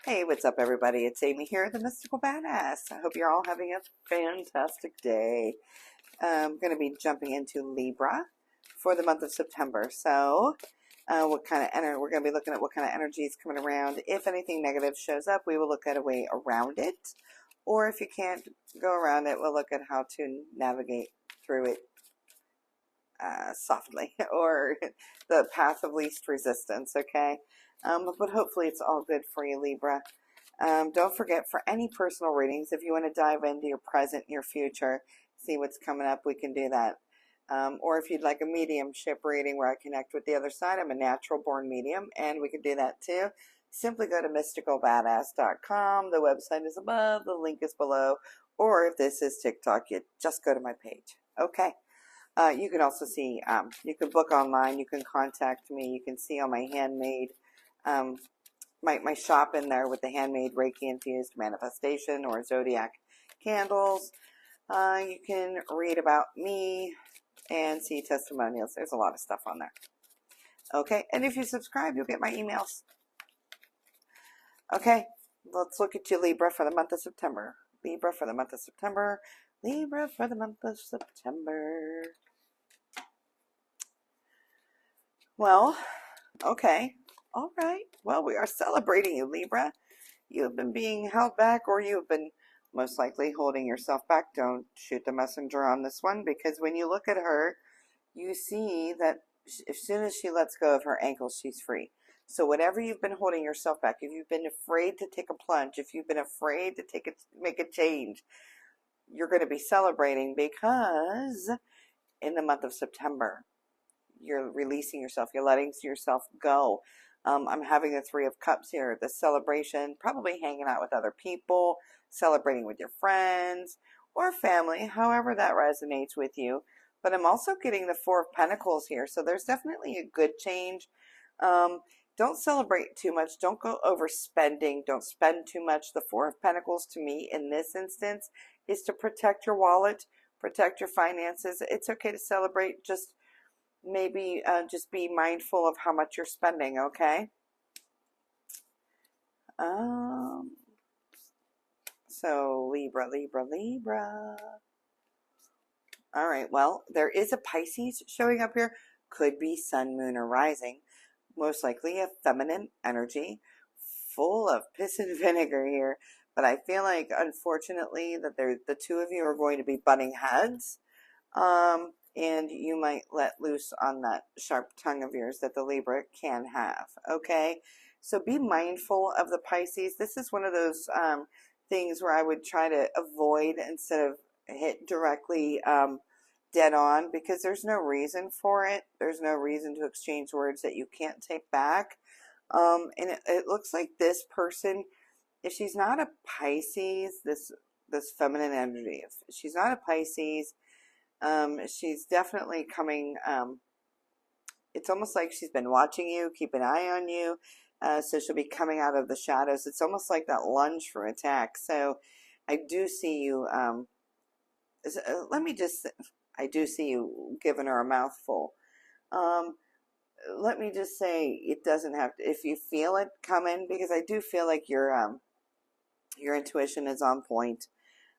Hey, what's up, everybody? It's Amy here, the Mystical Badass. I hope you're all having a fantastic day. I'm going to be jumping into Libra for the month of September. So, what kind of energy? We're going to be looking at what kind of energy is coming around. If anything negative shows up, we will look at a way around it. Or if you can't go around it, we'll look at how to navigate through it softly, or the path of least resistance. Okay. But hopefully it's all good for you, Libra. Don't forget, for any personal readings, if you want to dive into your present, your future, see what's coming up, we can do that. Or if you'd like a mediumship reading where I connect with the other side, I'm a natural born medium, and we can do that too. Simply go to mysticalbadass.com. The website is above, the link is below. Or if this is TikTok, you just go to my page. Okay. You can also see, you can book online, you can contact me, you can see all my handmade my shop in there with the handmade Reiki infused manifestation or zodiac candles. You can read about me and see testimonials. There's a lot of stuff on there. Okay, and if you subscribe, you'll get my emails. Okay, let's look at you, Libra, for the month of September. Libra for the month of September. Libra for the month of September. Well, okay. All right. Well, we are celebrating you, Libra. You have been being held back, or you have been most likely holding yourself back. Don't shoot the messenger on this one, because when you look at her, you see that as soon as she lets go of her ankles, she's free. So whatever you've been holding yourself back, if you've been afraid to take a plunge, if you've been afraid to make a change, you're going to be celebrating, because in the month of September, you're releasing yourself. You're letting yourself go. I'm having the Three of Cups here, the celebration, probably hanging out with other people, celebrating with your friends or family, however that resonates with you. But I'm also getting the Four of Pentacles here, so there's definitely a good change. Don't celebrate too much. Don't go overspending. Don't spend too much. The Four of Pentacles, to me, in this instance, is to protect your wallet, protect your finances. It's okay to celebrate, just maybe just be mindful of how much you're spending, okay? So Libra, Libra, Libra. All right, well, there is a Pisces showing up here. Could be Sun, Moon, or Rising. Most likely a feminine energy, full of piss and vinegar here. But I feel like, unfortunately, that the two of you are going to be butting heads. And you might let loose on that sharp tongue of yours that the Libra can have, okay? So be mindful of the Pisces. This is one of those things where I would try to avoid instead of hit directly dead on, because there's no reason for it. There's no reason to exchange words that you can't take back. And it looks like this person, if she's not a Pisces, this feminine energy, if she's not a Pisces, she's definitely coming, it's almost like she's been watching you, keep an eye on you, so she'll be coming out of the shadows. It's almost like that lunge for attack. So I do see you, I do see you giving her a mouthful. Let me just say, it doesn't have to, if you feel it coming, because I do feel like your intuition is on point.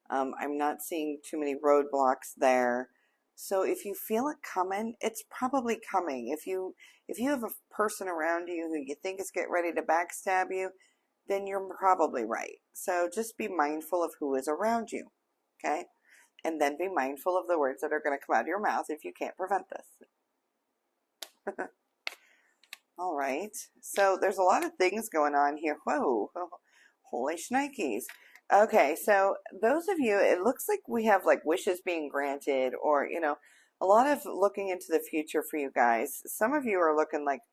I'm not seeing too many roadblocks there. So if you feel it coming, it's probably coming. If you have a person around you who you think is getting ready to backstab you, then you're probably right. So just be mindful of who is around you, okay? And then be mindful of the words that are going to come out of your mouth if you can't prevent this. All right. So there's a lot of things going on here. Whoa. Holy shnikes. Okay, so those of you, it looks like we have like wishes being granted, or, you know, a lot of looking into the future for you guys. Some of you are looking like,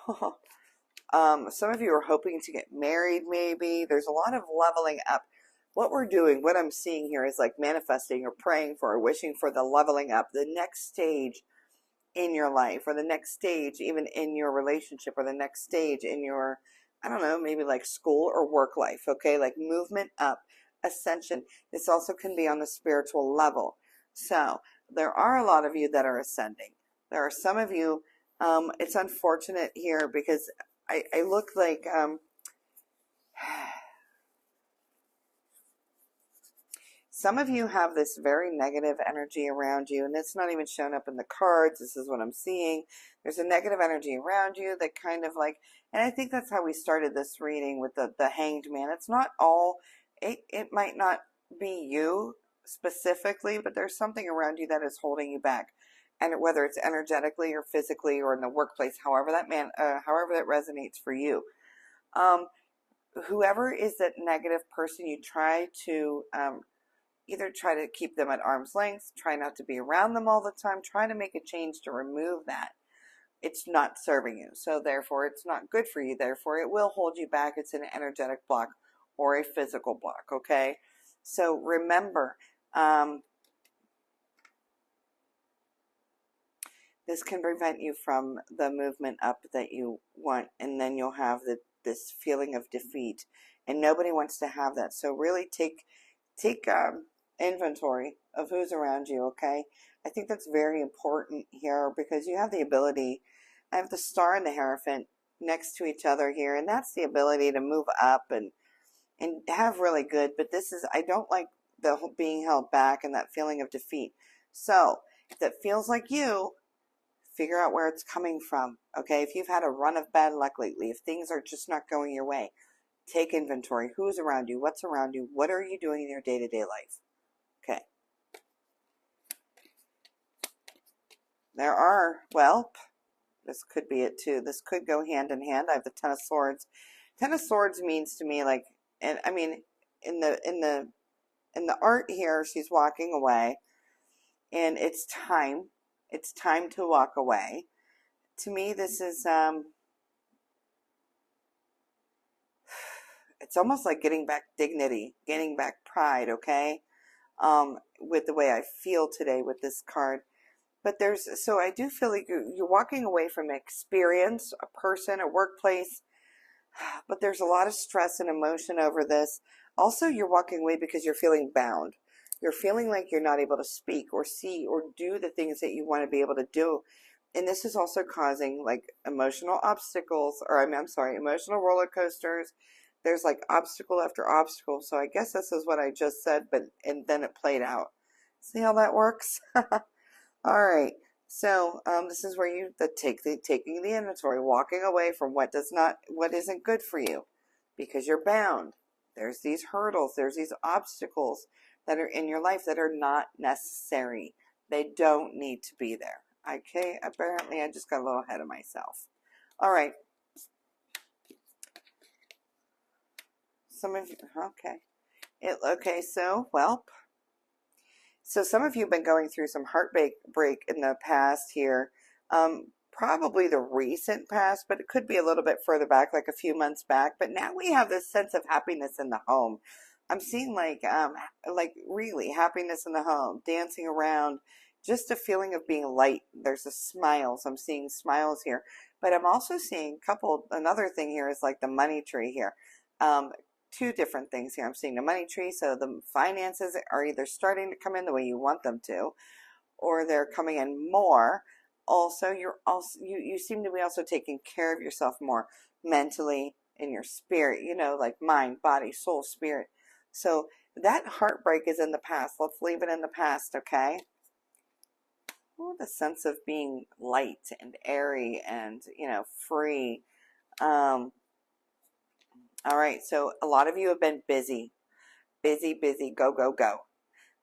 some of you are hoping to get married, maybe. There's a lot of leveling up. What we're doing, what I'm seeing here is like manifesting or praying for or wishing for the leveling up, the next stage in your life, or the next stage even in your relationship, or the next stage in your, I don't know, maybe like school or work life, okay? Like movement up, ascension. This also can be on the spiritual level. So there are a lot of you that are ascending. There are some of you, it's unfortunate here because I look like some of you have this very negative energy around you, and it's not even shown up in the cards. This is what I'm seeing. There's a negative energy around you that kind of like, and I think that's how we started this reading with the Hanged Man. It's not all, it might not be you specifically, but there's something around you that is holding you back. And whether it's energetically or physically or in the workplace, however that resonates for you. Whoever is that negative person, you try to either try to keep them at arm's length, try not to be around them all the time, try to make a change to remove that. It's not serving you, so therefore it's not good for you, therefore it will hold you back. It's an energetic block or a physical block, okay? So remember, this can prevent you from the movement up that you want, and then you'll have this feeling of defeat, and nobody wants to have that. So really take inventory of who's around you, okay? I think that's very important here, because you have the ability. I have the Star and the Hierophant next to each other here, and that's the ability to move up and have really good, but this is, I don't like the being held back and that feeling of defeat. So if that feels like you, figure out where it's coming from, okay? If you've had a run of bad luck lately, if things are just not going your way, take inventory. Who's around you? What's around you? What are you doing in your day-to-day life? Okay. There are, well, this could be it too. This could go hand in hand. I have the Ten of Swords. Ten of Swords means to me like, and I mean, in the art here, she's walking away, and it's time. It's time to walk away. To me, this is, it's almost like getting back dignity, getting back pride, okay? With the way I feel today with this card. But so I do feel like you're walking away from an experience, a person, a workplace, but there's a lot of stress and emotion over this. Also, you're walking away because you're feeling bound. You're feeling like you're not able to speak or see or do the things that you want to be able to do. And this is also causing like emotional obstacles, or I'm sorry, emotional roller coasters. There's like obstacle after obstacle. So I guess this is what I just said, and then it played out. See how that works? All right. So this is where you taking the inventory, walking away from what isn't good for you, because you're bound. There's these hurdles, there's these obstacles that are in your life that are not necessary. They don't need to be there. Okay, apparently I just got a little ahead of myself. All right. Some of you, okay, so, well, so some of you have been going through some heartbreak in the past here. Probably the recent past, but it could be a little bit further back, like a few months back. But now we have this sense of happiness in the home. I'm seeing like really happiness in the home, dancing around, just a feeling of being light. There's a smile. So I'm seeing smiles here, but I'm also seeing another thing here is like the money tree here. Two different things here. I'm seeing the money tree. So the finances are either starting to come in the way you want them to, or they're coming in more. Also, you seem to be also taking care of yourself more mentally, in your spirit, you know, like mind, body, soul, spirit. So that heartbreak is in the past. Let's leave it in the past, okay? Oh, the sense of being light and airy and, you know, free. All right, so a lot of you have been busy, go, go, go.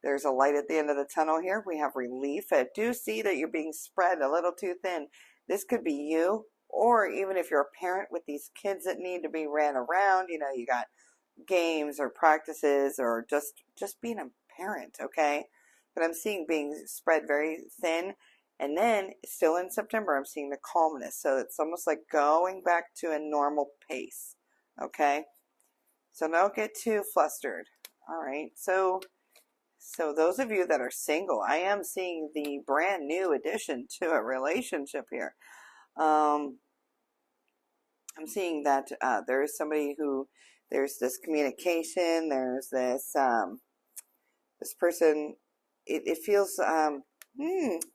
There's a light at the end of the tunnel here. We have relief. I do see that you're being spread a little too thin. This could be you, or even if you're a parent with these kids that need to be ran around, you know, you got games or practices or just being a parent, okay? But I'm seeing being spread very thin. And then still in September, I'm seeing the calmness. So it's almost like going back to a normal pace, okay? So don't get too flustered. All right, so those of you that are single, I am seeing the brand new addition to a relationship here. I'm seeing that there is somebody who, there's this communication, there's this this person, it feels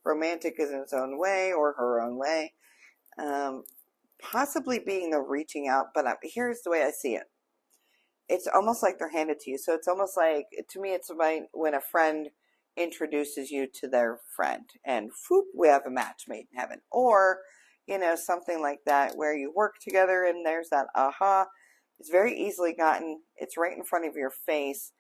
romantic in its own way or her own way, possibly being the reaching out, but here's the way I see it. it's almost like they're handed to you. So it's almost like, to me, it's like when a friend introduces you to their friend and whoop, we have a match made in heaven. Or, you know, something like that where you work together and there's that aha. It's very easily gotten. It's right in front of your face.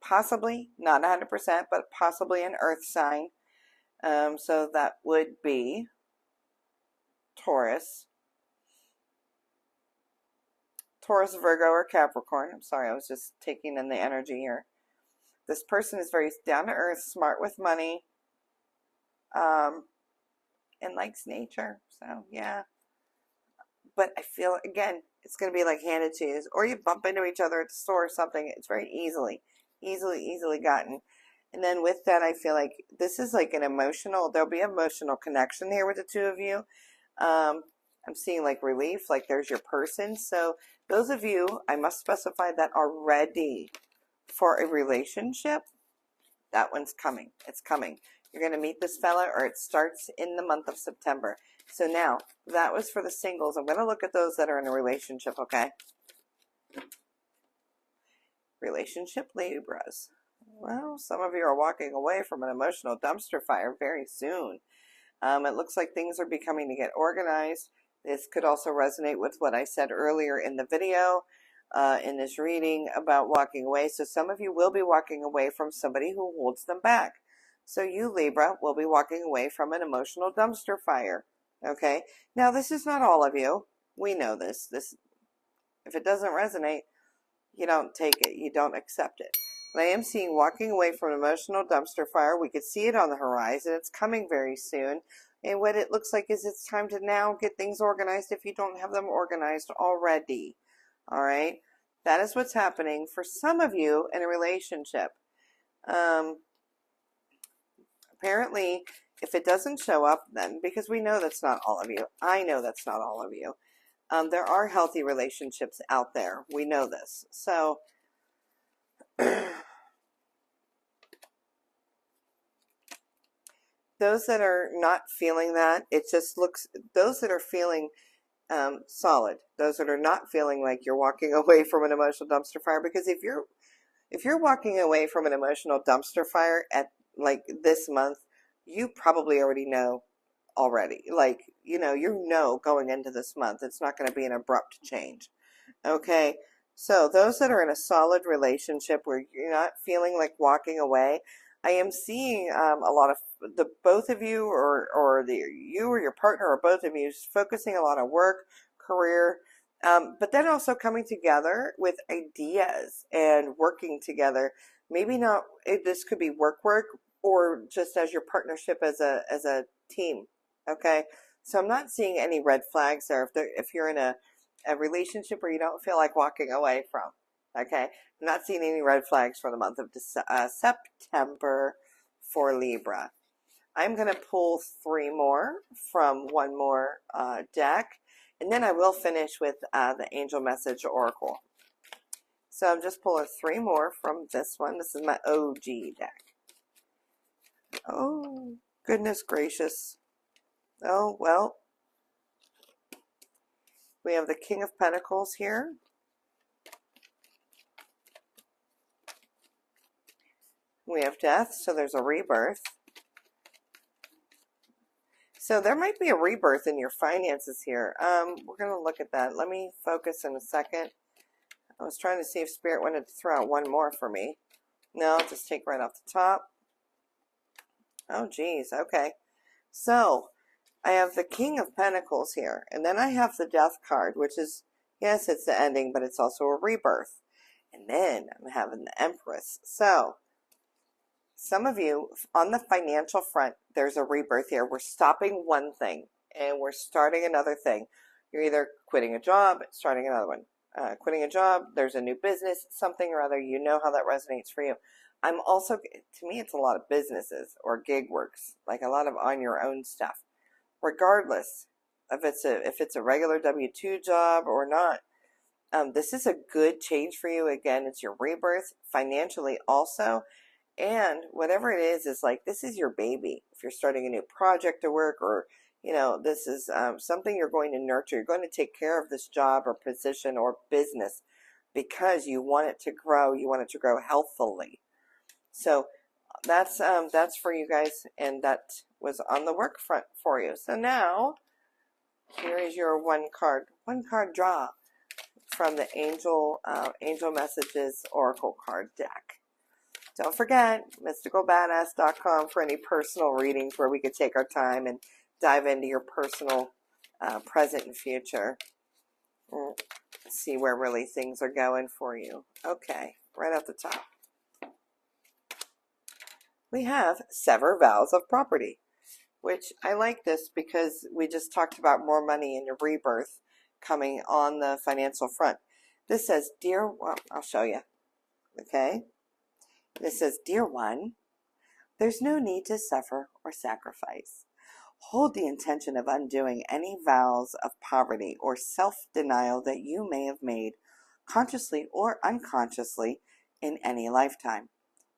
Possibly, not 100%, but possibly an earth sign. So that would be Taurus. Taurus, Virgo, or Capricorn. I'm sorry, I was just taking in the energy here. This person is very down to earth, smart with money, and likes nature. So, yeah. But I feel, again, it's going to be like handed to you. Or you bump into each other at the store or something. It's very easily gotten. And then with that, I feel like this is like an emotional, there'll be emotional connection here with the two of you. I'm seeing like relief, like there's your person. So those of you, I must specify, that are ready for a relationship, that one's coming. It's coming. You're going to meet this fella, or it starts in the month of September. So now, that was for the singles. I'm going to look at those that are in a relationship, okay? Relationship Libras. Well, some of you are walking away from an emotional dumpster fire very soon. It looks like things are becoming to get organized. This could also resonate with what I said earlier in the video, in this reading about walking away. So some of you will be walking away from somebody who holds them back. So you, Libra, will be walking away from an emotional dumpster fire. Okay? Now, this is not all of you. We know this. If it doesn't resonate, you don't take it. You don't accept it. But I am seeing walking away from an emotional dumpster fire. We could see it on the horizon. It's coming very soon. And what it looks like is it's time to now get things organized if you don't have them organized already. All right? That is what's happening for some of you in a relationship. Apparently, if it doesn't show up, then, because we know that's not all of you. I know that's not all of you. There are healthy relationships out there. We know this. So, those that are not feeling that, it just looks, those that are feeling solid, those that are not feeling like you're walking away from an emotional dumpster fire, because if you're walking away from an emotional dumpster fire at like this month, you probably already know already. Like, you know going into this month, it's not going to be an abrupt change. Okay? So those that are in a solid relationship where you're not feeling like walking away, I am seeing a lot of the both of you, or you or your partner, or both of you, focusing a lot on work, career, but then also coming together with ideas and working together. Maybe not, this could be work, or just as your partnership as a team. Okay, so I'm not seeing any red flags there. If you're in a relationship where you don't feel like walking away from. Okay, I'm not seeing any red flags for the month of September for Libra. I'm going to pull 3 more from one more deck, and then I will finish with the Angel Message Oracle. So I'm just pulling 3 more from this one. This is my OG deck. Oh, goodness gracious. Oh, well. We have the King of Pentacles here. We have death, so there's a rebirth. So there might be a rebirth in your finances here. We're going to look at that. Let me focus in a second. I was trying to see if Spirit wanted to throw out one more for me. No, I'll just take right off the top. Oh, geez. Okay. So I have the King of Pentacles here. And then I have the Death card, which is, yes, it's the ending, but it's also a rebirth. And then I'm having the Empress. So some of you, on the financial front, there's a rebirth here. We're stopping one thing, and we're starting another thing. You're either quitting a job, starting another one. Quitting a job, there's a new business, something or other. You know how that resonates for you. I'm also, to me, it's a lot of businesses or gig works, like a lot of on your own stuff. Regardless if it's a regular W-2 job or not, this is a good change for you. Again, it's your rebirth financially also. And whatever it is like, this is your baby. If you're starting a new project to work, or You know, this is something you're going to nurture. You're going to take care of this job or position or business because you want it to grow. You want it to grow healthfully. So that's for you guys, and that was on the work front for you. So now here is your one card draw from the Angel Messages Oracle card deck. Don't forget, mysticalbadass.com for any personal readings where we could take our time and dive into your personal present and future. See where really things are going for you. Okay, right at the top. We have sever vows of property, which I like this because we just talked about more money in your rebirth coming on the financial front. This says, well, I'll show you. Okay. This says, Dear one, there's no need to suffer or sacrifice. Hold the intention of undoing any vows of poverty or self-denial that you may have made, consciously or unconsciously, in any lifetime.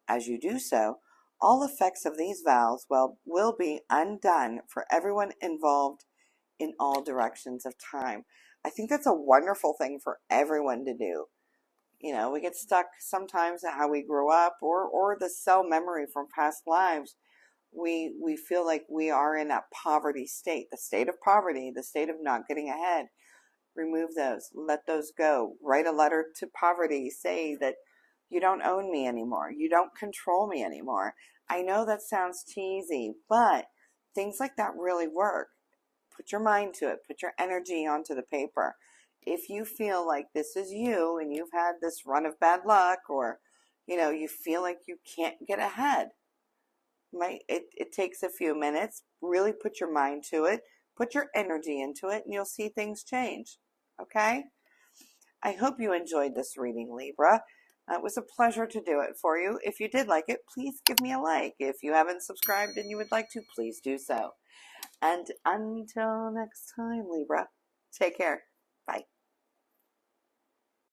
As you do so, all effects of these vows will be undone for everyone involved in all directions of time. I think that's a wonderful thing for everyone to do. You know, we get stuck sometimes at how we grew up or the cell memory from past lives. We feel like we are in that poverty state, the state of poverty, the state of not getting ahead. Remove those. Let those go. Write a letter to poverty. Say that you don't own me anymore. You don't control me anymore. I know that sounds cheesy, but things like that really work. Put your mind to it. Put your energy onto the paper. If you feel like this is you and you've had this run of bad luck, or, you know, you feel like you can't get ahead, it takes a few minutes. Really put your mind to it. Put your energy into it, and you'll see things change. Okay? I hope you enjoyed this reading, Libra. It was a pleasure to do it for you. If you did like it, please give me a like. If you haven't subscribed and you would like to, please do so. And until next time, Libra, take care. Bye.